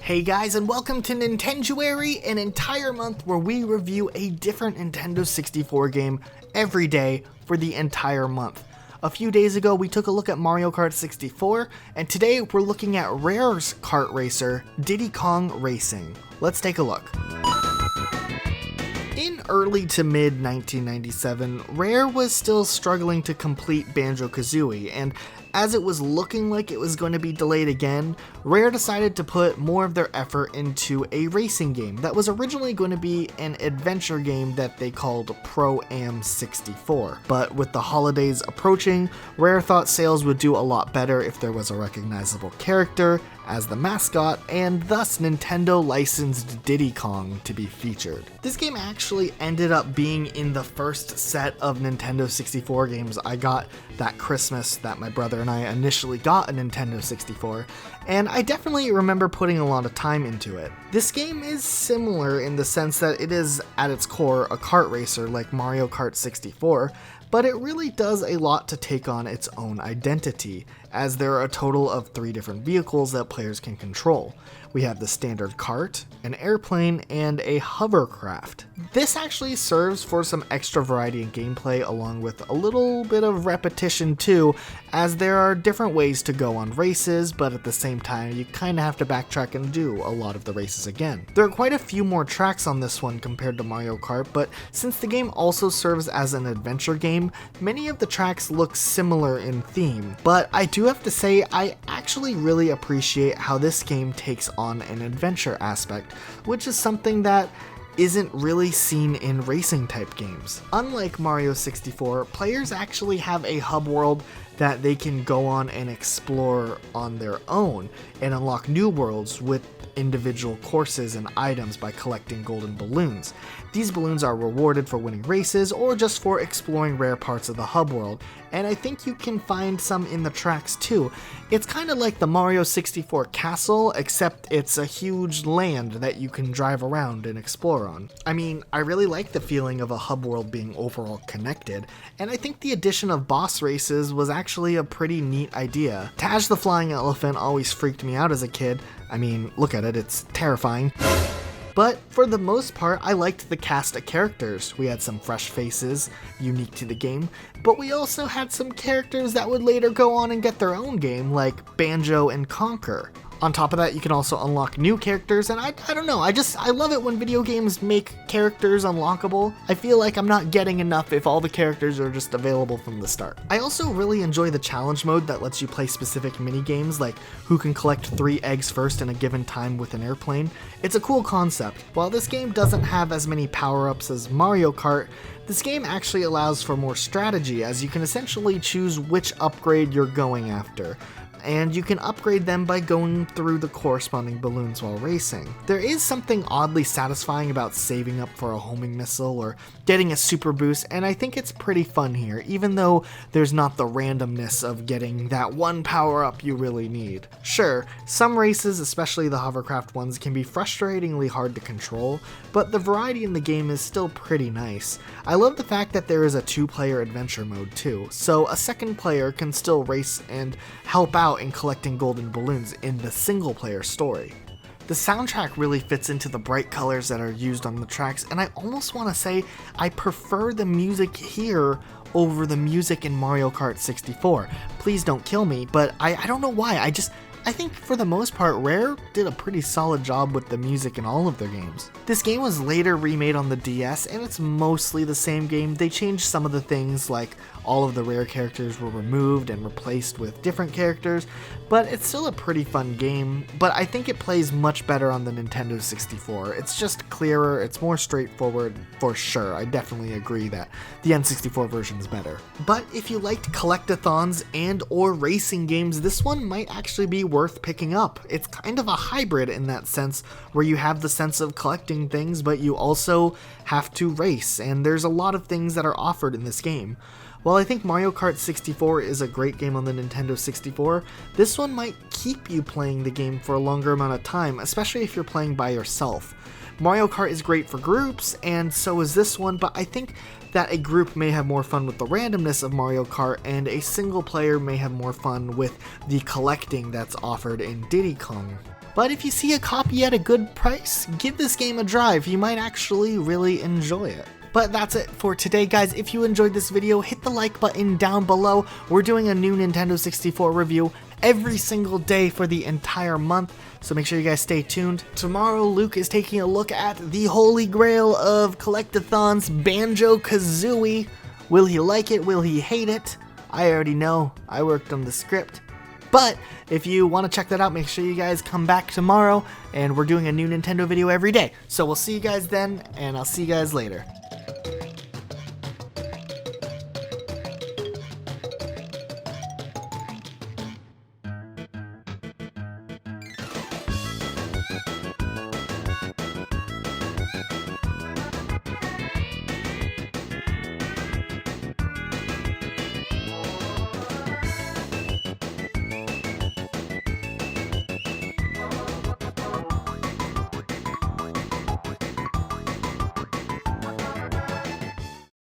Hey guys, and welcome to Nintenduary, an entire month where we review a different Nintendo 64 game every day for the entire month. A few days ago we took a look at Mario Kart 64, and today we're looking at Rare's kart racer, Diddy Kong Racing. Let's take a look. In early to mid 1997, Rare was still struggling to complete Banjo-Kazooie, and as it was looking like it was going to be delayed again, Rare decided to put more of their effort into a racing game that was originally going to be an adventure game that they called Pro-Am 64. But with the holidays approaching, Rare thought sales would do a lot better if there was a recognizable character as the mascot, and thus Nintendo licensed Diddy Kong to be featured. This game actually ended up being in the first set of Nintendo 64 games I got that Christmas that my brother and I initially got a Nintendo 64, and I definitely remember putting a lot of time into it. This game is similar in the sense that it is, at its core, a kart racer like Mario Kart 64, but it really does a lot to take on its own identity, as there are a total of 3 different vehicles that players can control. We have the standard kart, an airplane, and a hovercraft. This actually serves for some extra variety in gameplay along with a little bit of repetition too, as there are different ways to go on races, but at the same time you kinda have to backtrack and do a lot of the races again. There are quite a few more tracks on this one compared to Mario Kart, but since the game also serves as an adventure game, many of the tracks look similar in theme. But I do have to say, I actually really appreciate how this game takes on an adventure aspect, which is something that isn't really seen in racing type games. Unlike Mario 64, players actually have a hub world that they can go on and explore on their own and unlock new worlds with individual courses and items by collecting golden balloons. These balloons are rewarded for winning races or just for exploring rare parts of the hub world, and I think you can find some in the tracks too. It's kind of like the Mario 64 castle, except it's a huge land that you can drive around and explore on. I mean, I really like the feeling of a hub world being overall connected, and I think the addition of boss races was actually a pretty neat idea. Taj the Flying Elephant always freaked me out as a kid. I mean, look at it, it's terrifying. But for the most part, I liked the cast of characters. We had some fresh faces, unique to the game, but we also had some characters that would later go on and get their own game, like Banjo and Conker. On top of that, you can also unlock new characters, and I don't know, I love it when video games make characters unlockable. I feel like I'm not getting enough if all the characters are just available from the start. I also really enjoy the challenge mode that lets you play specific mini games, like who can collect 3 eggs first in a given time with an airplane. It's a cool concept. While this game doesn't have as many power-ups as Mario Kart, this game actually allows for more strategy, as you can essentially choose which upgrade you're going after, and you can upgrade them by going through the corresponding balloons while racing. There is something oddly satisfying about saving up for a homing missile or getting a super boost, and I think it's pretty fun here, even though there's not the randomness of getting that one power-up you really need. Sure, some races, especially the hovercraft ones, can be frustratingly hard to control, but the variety in the game is still pretty nice. I love the fact that there is a 2-player adventure mode too, so a second player can still race and help out in collecting golden balloons in the single-player story. The soundtrack really fits into the bright colors that are used on the tracks, and I almost want to say I prefer the music here over the music in Mario Kart 64. Please don't kill me, but I don't know why, I think for the most part, Rare did a pretty solid job with the music in all of their games. This game was later remade on the DS, and it's mostly the same game. They changed some of the things, like all of the Rare characters were removed and replaced with different characters, but it's still a pretty fun game. But I think it plays much better on the Nintendo 64. It's just clearer, it's more straightforward, for sure. I definitely agree that the N64 version is better. But if you liked collectathons and or racing games, this one might actually be worth picking up. It's kind of a hybrid in that sense, where you have the sense of collecting things, but you also have to race, and there's a lot of things that are offered in this game. While I think Mario Kart 64 is a great game on the Nintendo 64, this one might keep you playing the game for a longer amount of time, especially if you're playing by yourself. Mario Kart is great for groups, and so is this one, but I think that a group may have more fun with the randomness of Mario Kart, and a single player may have more fun with the collecting that's offered in Diddy Kong. But if you see a copy at a good price, give this game a drive. You might actually really enjoy it. But that's it for today, guys. If you enjoyed this video, hit the like button down below. We're doing a new Nintendo 64 review every single day for the entire month, so make sure you guys stay tuned. Tomorrow, Luke is taking a look at the holy grail of collectathons, Banjo-Kazooie. Will he like it? Will he hate it? I already know. I worked on the script. But if you want to check that out, make sure you guys come back tomorrow, and we're doing a new Nintendo video every day. So we'll see you guys then, and I'll see you guys later.